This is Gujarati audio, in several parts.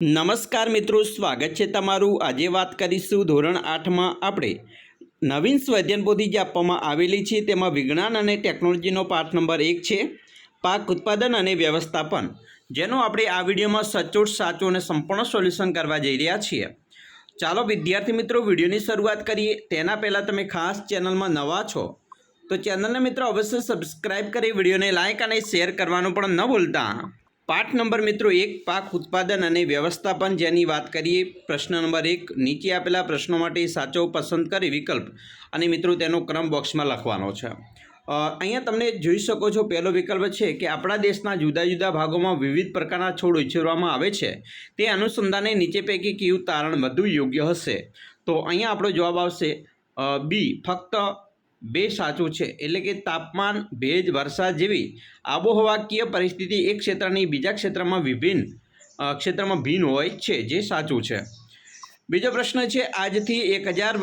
નમસ્કાર મિત્રો, સ્વાગત છે તમારું। આજે વાત કરીશું ધોરણ 8માં આપણે નવીન સ્વાધ્યાયન પોથી જે આપવામાં આવેલી છે તેમાં વિજ્ઞાન અને ટેકનોલોજીનો પાઠ નંબર 1 છે પાક ઉત્પાદન અને વ્યવસ્થાપન, જેનો આપણે આ વિડીયોમાં સચોટ સાચું અને સંપૂર્ણ સોલ્યુશન કરવા જઈ રહ્યા છીએ। ચાલો વિદ્યાર્થી મિત્રો, વિડીયોની શરૂઆત કરીએ। તેના પહેલાં તમે ખાસ ચેનલમાં નવા છો તો ચેનલને મિત્રો અવશ્ય સબસ્ક્રાઈબ કરી વિડીયોને લાઇક અને શેર કરવાનું પણ ન ભૂલતા। પાઠ નંબર મિત્રો 1 પાક ઉત્પાદન અને વ્યવસ્થાપન, જેની વાત કરીએ। પ્રશ્ન નંબર 1, નીચે આપેલા પ્રશ્નો માટે સાચો પસંદ કરી વિકલ્પ અને મિત્રો તેનો ક્રમ બોક્સમાં લખવાનો છે। અહીંયા તમને જોઈ શકો છો, પહેલો વિકલ્પ છે કે આપણા દેશના જુદા જુદા ભાગોમાં વિવિધ પ્રકારના છોડ ઉછેરવામાં આવે છે, તે અનુસંધાને નીચે પૈકી કયું તારણ વધુ યોગ્ય હશે? તો અહીંયા આપણો જવાબ આવશે બી, ફક્ત 2 સાચું છે। એટલે કે તાપમાન, ભેજ, વરસાદ જેવી આબોહવાકીય પરિસ્થિતિ એક ક્ષેત્રની બીજા ક્ષેત્રમાં ભિન્ન હોય છે, જે સાચું છે। બીજો પ્રશ્ન છે, આજથી 10,000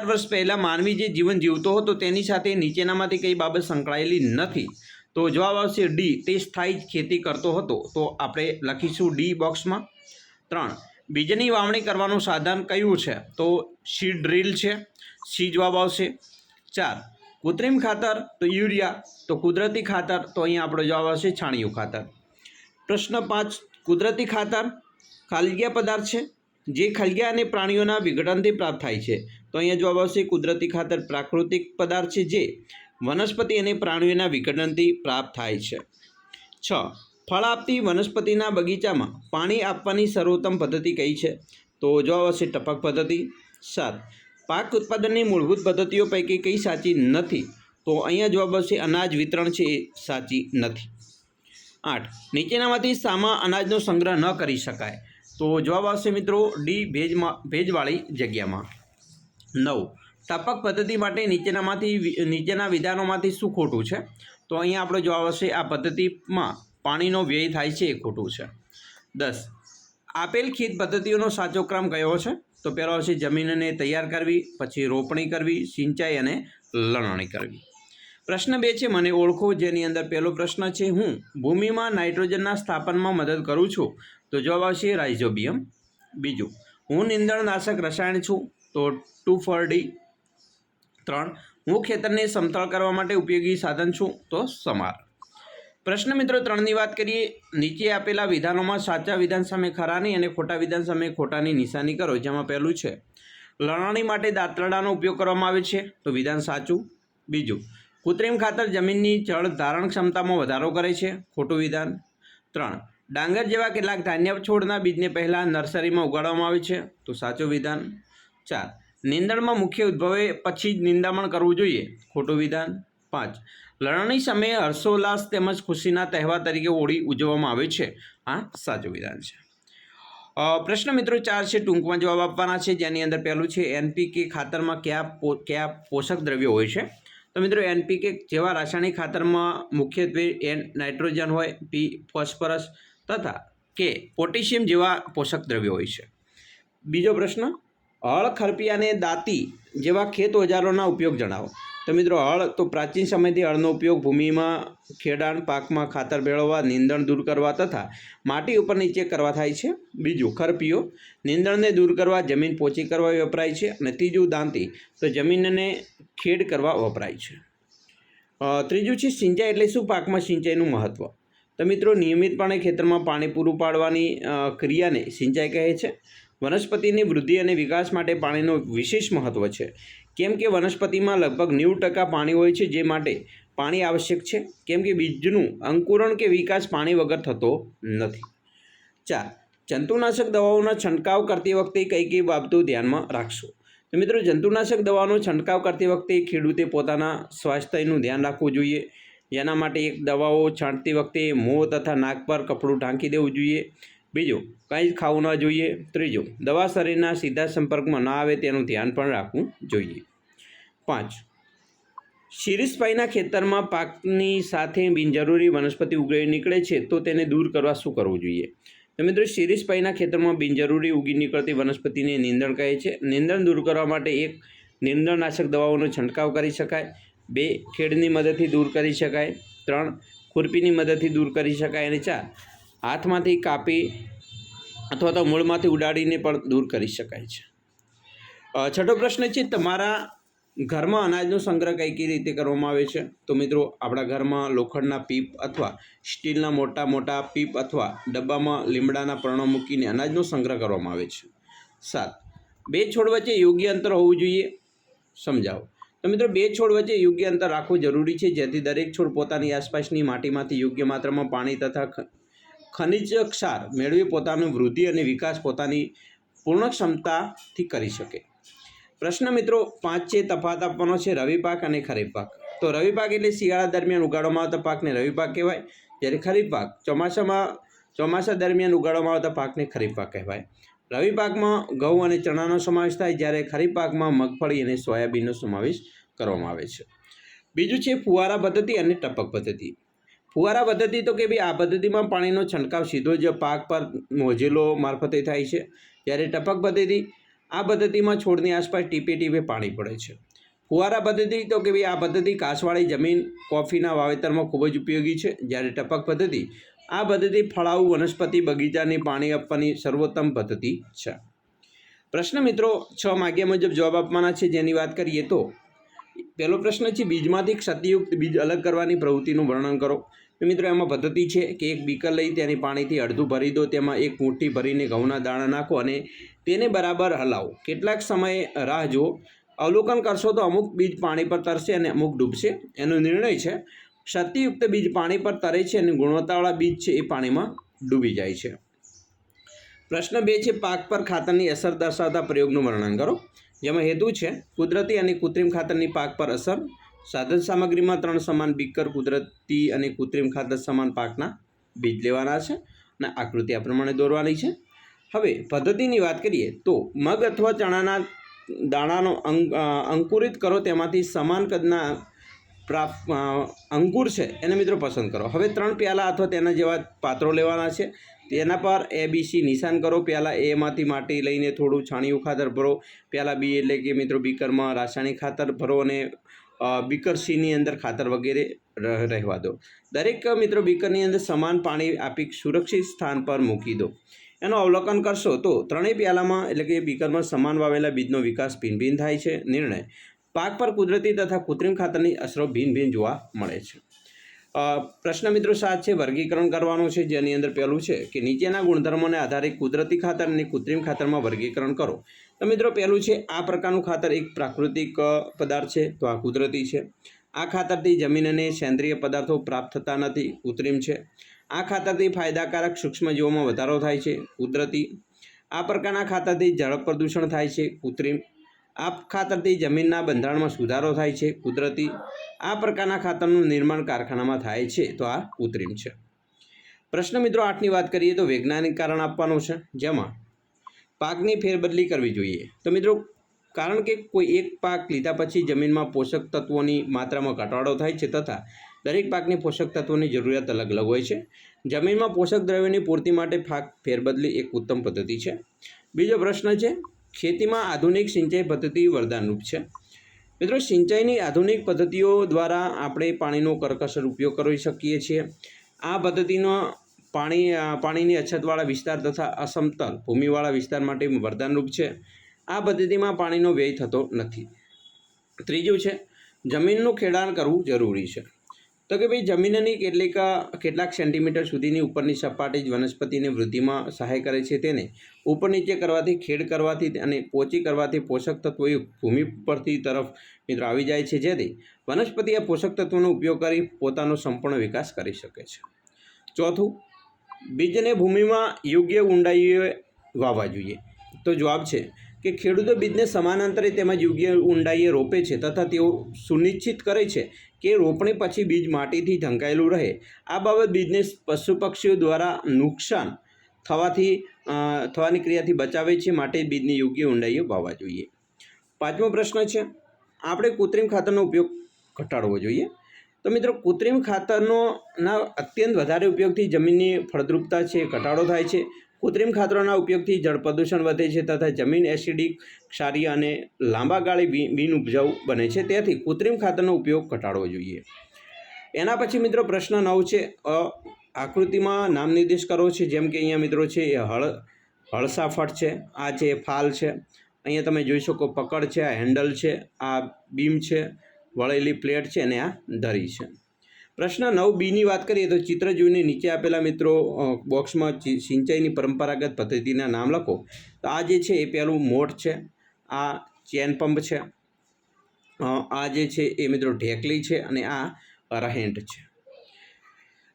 વર્ષ પહેલાં માનવી જે જીવન જીવતો હતો તેની સાથે નીચેનામાંથી કઈ બાબત સંકળાયેલી નથી? તો જવાબ આવશે ડી, તે સ્થાયી ખેતી કરતો હતો। તો આપણે લખીશું ડી બોક્સમાં। 3, બીજની વાવણી કરવાનું સાધન કયું છે? તો સીડ ડ્રીલ છે, સી જવાબ આવશે। 4, કૃત્રિમ ખાતર તો યુરિયા, તો કુદરતી ખાતર તો અહીંયા આપણો જવાબ આવશે છાણિયું ખાતર। પ્રશ્ન 5, કુદરતી ખાતર ખાલગીયા પદાર્થ છે જે ખાલગીયા અને પ્રાણીઓના વિઘટનથી પ્રાપ્ત થાય છે। તો અહીંયા જવાબ આવશે કુદરતી ખાતર પ્રાકૃતિક પદાર્થ છે જે વનસ્પતિ અને પ્રાણીઓના વિઘટનથી પ્રાપ્ત થાય છે। 6, ફળ આપતી વનસ્પતિના બગીચામાં પાણી આપવાની સર્વોત્તમ પદ્ધતિ કઈ છે? તો જવાબ આવશે ટપક પદ્ધતિ। 7, પાક ઉત્પાદનની મૂળભૂત પદ્ધતિઓ પૈકી કઈ સાચી નથી? તો અહીંયા જવાબ આવશે અનાજ વિતરણ છે એ સાચી નથી। 8, નીચેનામાંથી શામાં અનાજનો સંગ્રહ ન કરી શકાય? તો જવાબ આવશે મિત્રો ડી, ભેજવાળી જગ્યામાં। 9, ટપક પદ્ધતિ માટે નીચેના વિધાનોમાંથી શું ખોટું છે? તો અહીંયા આપણો જવાબ આવશે આ પદ્ધતિમાં પાણીનો વ્યય થાય છે એ ખોટું છે। 10, આપેલ ખેત પદ્ધતિઓનો સાચો ક્રમ કયો છે? તો પહેલો આવશે જમીનને તૈયાર કરવી, પછી રોપણી કરવી, સિંચાઈ અને લણણી કરવી। પ્રશ્ન 2 છે, મને ઓળખો, જેની અંદર પહેલો પ્રશ્ન છે, હું ભૂમિમાં નાઇટ્રોજનના સ્થાપનમાં મદદ કરું છું? તો જવાબ આવશે રાઇઝોબિયમ। બીજું, હું નીંદણનાશક રસાયણ છું? તો 2,4-D। 3, હું ખેતરને સમતળ કરવા માટે ઉપયોગી સાધન છું? તો સમાર। પ્રશ્ન મિત્રો 3ની વાત કરીએ। નીચે આપેલા વિધાનોમાં સાચા વિધાન સામે ખરાની અને ખોટા વિધાન સામે ખોટાની નિશાની કરો। જેમાં પહેલું છે, લણણી માટે દાંતરડાનો ઉપયોગ કરવામાં આવે છે, તો વિધાન સાચું। બીજું, કૃત્રિમ ખાતર જમીનની જળ ધારણ ક્ષમતામાં વધારો કરે છે, ખોટું વિધાન। 3, ડાંગર જેવા કેટલાક ધાન્ય છોડના બીજને પહેલાં નર્સરીમાં ઉગાડવામાં આવે છે, તો સાચું વિધાન। 4, નીંદણમાં મુખ્ય ઉદ્ભવે પછી જ નિંદામણ કરવું જોઈએ, ખોટું વિધાન। 5, લણણી સમયે હર્ષોલ્લાસ તેમજ ખુશીના તહેવાર તરીકે હોળી ઉજવવામાં આવે છે, આ સાચું વિધાન છે। પ્રશ્ન મિત્રો 4 છે, ટૂંકમાં જવાબ આપવાના છે। જેની અંદર પહેલું છે, એનપીકે ખાતરમાં કયા પોષક દ્રવ્યો હોય છે? તો મિત્રો એનપીકે જેવા રાસાયણિક ખાતરમાં મુખ્યત્વે નાઇટ્રોજન હોય, પી ફોસ્ફરસ તથા કે પોટેશિયમ જેવા પોષક દ્રવ્યો હોય છે। બીજો પ્રશ્ન, હળ, ખરપી અને દાંતી જેવા ખેત ઓજારોના ઉપયોગ જણાવો। તો મિત્રો હળ, તો પ્રાચીન સમયથી હળનો ઉપયોગ ભૂમિમાં ખેડાણ, પાકમાં ખાતર ભેળવવા, નીંદણ દૂર કરવા તથા માટી ઉપર નીચે કરવા થાય છે। બીજું, ખરપીઓ નીંદણને દૂર કરવા, જમીન પોચી કરવા વપરાય છે। અને ત્રીજું, દાંતી તો જમીનને ખેડ કરવા વપરાય છે। ત્રીજું છે, સિંચાઈ એટલે શું? પાકમાં સિંચાઈનું મહત્ત્વ? તો મિત્રો નિયમિતપણે ખેતરમાં પાણી પૂરું પાડવાની ક્રિયાને સિંચાઈ કહે છે। વનસ્પતિની વૃદ્ધિ અને વિકાસ માટે પાણીનું વિશેષ મહત્ત્વ છે, કેમ કે વનસ્પતિમાં લગભગ 90% પાણી હોય છે, જે માટે પાણી આવશ્યક છે, કેમ કે બીજનું અંકુરણ કે વિકાસ પાણી વગર થતો નથી। 4, જંતુનાશક દવાઓનો છંટકાવ કરતી વખતે કઈ કઈ બાબતો ધ્યાનમાં રાખશો? તો મિત્રો જંતુનાશક દવાનો છંટકાવ કરતી વખતે ખેડૂતે પોતાના સ્વાસ્થ્યનું ધ્યાન રાખવું જોઈએ। એના માટે એક, દવાઓ છાંટતી વખતે મોં તથા નાક પર કપડું ઢાંકી દેવું જોઈએ। બીજું, કંઈ જ ખાવું ન જોઈએ। ત્રીજું, દવા શરીરના સીધા સંપર્કમાં ન આવે તેનું ધ્યાન પણ રાખવું જોઈએ। 5, શીરીષપાઈના ખેતરમાં પાકની સાથે બિનજરૂરી વનસ્પતિ ઉગી નીકળે છે, તો તેને દૂર કરવા શું કરવું જોઈએ? તો મિત્રો શીરીષપાઈના ખેતરમાં બિનજરૂરી ઉગી નીકળતી વનસ્પતિને નીંદણ કહે છે। નીંદણ દૂર કરવા માટે 1, નીંદણનાશક દવાઓનો છંટકાવ કરી શકાય। 2, ખેડની મદદથી દૂર કરી શકાય। 3, ખુરપીની મદદથી દૂર કરી શકાય। અને 4, હાથમાંથી કાપી અથવા તો મૂળમાંથી ઉડાડીને પણ દૂર કરી શકાય છે. છઠ્ઠો પ્રશ્ન છે, તમારા ઘરમાં અનાજનો સંગ્રહ કઈ રીતે કરવામાં આવે છે? તો મિત્રો, આપણા ઘરમાં લોખંડના પીપ અથવા સ્ટીલના મોટા મોટા પીપ અથવા ડબ્બામાં લીમડાના પર્ણો મૂકીને અનાજનો સંગ્રહ કરવામાં આવે છે. 7. બે છોડ વચ્ચે યોગ્ય અંતર હોવું જોઈએ. સમજાવો. તો મિત્રો, બે છોડ વચ્ચે યોગ્ય અંતર રાખવું જરૂરી છે, જેથી દરેક છોડ પોતાની આસપાસની માટીમાંથી યોગ્ય માત્રામાં પાણી તથા ખનિજ ક્ષાર મેળવી પોતાની વૃદ્ધિ અને વિકાસ પોતાની પૂર્ણ ક્ષમતાથી કરી શકે. પ્રશ્ન મિત્રો 5 છે, તફાવત આપવાનો છે રવિ પાક અને ખરીફ પાક. તો રવિ પાક એટલે શિયાળા દરમિયાન ઉગાડવામાં આવતા પાકને રવિ પાક કહેવાય, જ્યારે ખરીફ પાક ચોમાસા દરમિયાન ઉગાડવામાં આવતા પાકને ખરીફ પાક કહેવાય. રવિ પાકમાં ઘઉં અને ચણાનો સમાવેશ થાય, જ્યારે ખરીફ પાકમાં મગફળી અને સોયાબીનનો સમાવેશ કરવામાં આવે છે. બીજું છે ફુવારા પદ્ધતિ અને ટપક પદ્ધતિ. ફુવારા પદ્ધતિ તો કે ભાઈ આ પદ્ધતિમાં પાણીનો છંટકાવ સીધો જ પાક પર નોઝલો મારફતે થાય છે, જ્યારે ટપક પદ્ધતિ આ પદ્ધતિમાં છોડની આસપાસ ટીપે ટીપે પાણી પડે છે. ફુવારા પદ્ધતિ તો કે ભાઈ આ પદ્ધતિ કાસવાળી જમીન કોફીના વાવેતરમાં ખૂબ જ ઉપયોગી છે, જ્યારે ટપક પદ્ધતિ આ પદ્ધતિ ફળાઉ વનસ્પતિ બગીચાને પાણી આપવાની સર્વોત્તમ પદ્ધતિ છે. પ્રશ્ન મિત્રો 6 માગ્યા મુજબ જવાબ આપવાના છે, જેની વાત કરીએ તો પહેલો પ્રશ્ન છે, બીજમાંથી ક્ષતિયુક્ત બીજ અલગ કરવાની પ્રવૃત્તિનું વર્ણન કરો. તો મિત્રો, એમાં પદ્ધતિ છે કે એક બીકર લઈ તેની પાણીથી અડધું ભરી દો, તેમાં એક મુઠ્ઠી ભરીને ઘઉંના દાણા નાખો અને તેને બરાબર હલાવો. કેટલાક સમયે રાહ જુઓ. અવલોકન કરશો તો અમુક બીજ પાણી પર તરશે અને અમુક ડૂબશે. એનો નિર્ણય છે. ક્ષતિયુક્ત બીજ પાણી પર તરે છે અને ગુણવત્તાવાળા બીજ છે એ પાણીમાં ડૂબી જાય છે. પ્રશ્ન 2 છે, પાક પર ખાતરની અસર દર્શાવતા પ્રયોગનું વર્ણન કરો. જેમાં હેતુ છે કુદરતી અને કૃત્રિમ ખાતરની પાક પર અસર. સાધન સામગ્રીમાં 3 સમાન બીકર કુદરતી અને કૃત્રિમ ખાતર સમાન પાકના બીજ લેવાના છે અને આકૃતિ આ પ્રમાણે દોરવાની છે. હવે પદ્ધતિની વાત કરીએ તો મગ અથવા ચણાના દાણાનો અંકુરિત કરો, તેમાંથી સમાન કદના અંકુર છે એને મિત્રો પસંદ કરો. હવે 3 પ્યાલા અથવા તેના જેવા પાત્રો લેવાના છે, તેના પર ABC નિશાન કરો. પ્યાલા એમાંથી માટી લઈને થોડું છાણિયું ખાતર ભરો. પ્યાલા બી એટલે કે મિત્રો બીકરમાં રાસાયણિક ખાતર ભરો અને બીકર સીની અંદર ખાતર વગેરે રહેવા દો. દરેક મિત્રો બીકરની અંદર સમાન પાણી આપી સુરક્ષિત સ્થાન પર મૂકી દો. એનું અવલોકન કરશો તો ત્રણેય પ્યાલામાં એટલે કે બીકરમાં સમાન વાવેલા બીજનો વિકાસ ભિન્ન ભિન્ન થાય છે. નિર્ણય, પાક પર કુદરતી તથા કૃત્રિમ ખાતરની અસરો ભિન્ન ભિન્ન જોવા મળે છે. પ્રશ્ન મિત્રો 7 છે, વર્ગીકરણ કરવાનું છે, જેની અંદર પહેલું છે કે નીચેના ગુણધર્મોને આધારે કુદરતી ખાતર અને કૃત્રિમ ખાતરમાં વર્ગીકરણ કરો. તો મિત્રો પહેલું છે, આ પ્રકારનું ખાતર એક પ્રાકૃતિક પદાર્થ છે, તો આ કુદરતી છે. આ ખાતરથી જમીન અને સેન્દ્રિય પદાર્થો પ્રાપ્ત થતા નથી, કૃત્રિમ છે. આ ખાતરથી ફાયદાકારક સૂક્ષ્મજીવોમાં વધારો થાય છે, કુદરતી. આ પ્રકારના ખાતરથી જળ પ્રદૂષણ થાય છે, કૃત્રિમ. આ ખાતરથી જમીનના બંધારણમાં સુધારો થાય છે, કુદરતી. આ પ્રકારના ખાતરનું નિર્માણ કારખાનામાં થાય છે, તો આ કૃત્રિમ છે. પ્રશ્ન મિત્રો 8ની વાત કરીએ તો વૈજ્ઞાનિક કારણ આપવાનું છે, જેમાં પાકની ફેરબદલી કરવી જોઈએ. તો મિત્રો, કારણ કે કોઈ એક પાક લીધા પછી જમીનમાં પોષક તત્વોની માત્રામાં ઘટાડો થાય છે તથા દરેક પાકની પોષક તત્વોની જરૂરિયાત અલગ અલગ હોય છે. જમીનમાં પોષક દ્રવ્યોની પૂર્તિ માટે પાક ફેરબદલી એક ઉત્તમ પદ્ધતિ છે. બીજો પ્રશ્ન છે, ખેતીમાં આધુનિક સિંચાઈ પદ્ધતિ વરદાનરૂપ છે. મિત્રો, સિંચાઈની આધુનિક પદ્ધતિઓ દ્વારા આપણે પાણીનો કરકસર ઉપયોગ કરી શકીએ છીએ. આ પદ્ધતિનો પાણીની અછતવાળા વિસ્તાર તથા અસમતલ ભૂમિવાળા વિસ્તાર માટે વરદાનરૂપ છે. આ પદ્ધતિમાં પાણીનો વ્યય થતો નથી. ત્રીજું છે, જમીનનું ખેડાણ કરવું જરૂરી છે. તો કે ભાઈ જમીનની કેટલાક સેન્ટીમીટર સુધીની ઉપરની સપાટી જ વનસ્પતિની વૃદ્ધિમાં સહાય કરે છે. તેને ઉપર નીચે કરવાથી, ખેડ કરવાથી અને પોચી કરવાથી પોષક તત્વો ભૂમિ પરથી તરફ મિત્રો આવી જાય છે, જેથી વનસ્પતિ આ પોષક તત્વોનો ઉપયોગ કરી પોતાનો સંપૂર્ણ વિકાસ કરી શકે છે. ચોથું, બીજને ભૂમિમાં યોગ્ય ઊંડાઈએ વાવવા જોઈએ. તો જવાબ છે કે ખેડૂતો બીજને સમાનાંતરે તેમજ યોગ્ય ઊંડાઈએ રોપે છે તથા તેઓ સુનિશ્ચિત કરે છે કે રોપણી પછી બીજ માટીથી ઢંકાયેલું રહે. આ બાબત બીજને પશુ પક્ષીઓ દ્વારા નુકસાન થવાની ક્રિયાથી બચાવે છે, માટે બીજને યોગ્ય ઊંડાઈએ વાવવા જોઈએ. 5મો પ્રશ્ન છે, આપણે કૃત્રિમ ખાતરનો ઉપયોગ ઘટાડવો જોઈએ. તો મિત્રો, કૃત્રિમ ખાતરનો અત્યંત વધારે ઉપયોગથી જમીનની ફળદ્રુપતા છે ઘટાડો થાય છે. કૃત્રિમ ખાતરોના ઉપયોગથી જળ પ્રદૂષણ વધે છે તથા જમીન એસિડિક, ક્ષારીય અને લાંબા ગાળે બિન ઉપજાઉ બને છે. તેથી કૃત્રિમ ખાતરનો ઉપયોગ ઘટાડવો જોઈએ. એના પછી મિત્રો પ્રશ્ન 9 છે, આકૃતિમાં નામ નિર્દેશ કરો છે. જેમ કે અહીંયા મિત્રો છે હળ હળસાફટ છે, આ છે ફાલ છે, અહીંયા તમે જોઈ શકો પકડ છે, આ હેન્ડલ છે, આ બીમ છે, વળેલી પ્લેટ છે અને આ ધરી છે. પ્રશ્ન 9 વાત કરીએ તો ચિત્ર જોઈને નીચે આપેલા મિત્રો બોક્સમાં સિંચાઈની પરંપરાગત પદ્ધતિના નામ લખો. તો આ જે છે એ પહેલું મોટ છે, આ ચેન પંપ છે, આ જે છે એ મિત્રો ઢેકલી છે અને આरहेંટ છે.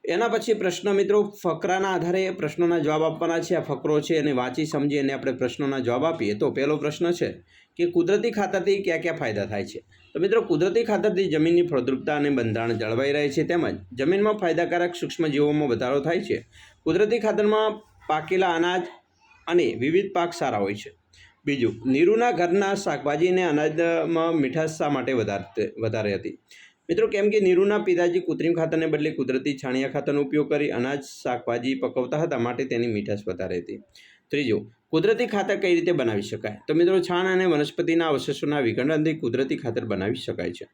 એના પછી પ્રશ્ન મિત્રો ફકરાના આધારે પ્રશ્નોના જવાબ આપવાના છે. આ ફકરો છે અને વાંચી સમજી અને આપણે પ્રશ્નોના જવાબ આપીએ. તો પહેલો પ્રશ્ન છે કે કુદરતી ખાતરથી કયા કયા ફાયદા થાય છે. તો મિત્રો કુદરતી ખાતરથી જમીનની ફળદ્રુપતા અને બંધારણ જળવાઈ રહે છે, તેમજ જમીનમાં ફાયદાકારક સૂક્ષ્મજીવોમાં વધારો થાય છે. કુદરતી ખાતરમાં પાકેલા અનાજ અને વિવિધ પાક સારા હોય છે. બીજું, નીરુના ઘરના શાકભાજી અને અનાજમાં મીઠાશ શા માટે વધારે હતી. મિત્રો કેમ કે નીરુના પિતાજી કૃત્રિમ ખાતરને બદલે કુદરતી છાણિયા ખાતરનો ઉપયોગ કરી અનાજ શાકભાજી પકવતા હતા, માટે તેની મીઠાશ વધારે હતી. ત્રીજું, કુદરતી ખાતર કઈ રીતે બનાવી શકાય. તો મિત્રો છાણ અને વનસ્પતિના અવશેષોના વિઘટનથી કુદરતી ખાતર બનાવી શકાય છે.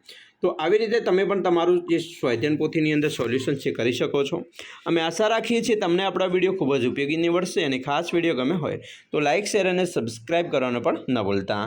તો આવી રીતે તમે પણ તમારું જે સ્વાધ્યાયન પોથીની અંદર સોલ્યુશન છે કરી શકો છો. અમે આશા રાખીએ છીએ તમને આપણા વિડીયો ખૂબ જ ઉપયોગી નીવડશે અને ખાસ વિડીયો ગમે હોય તો લાઇક, શેર અને સબસ્ક્રાઈબ કરવાનું પણ ન ભૂલતા.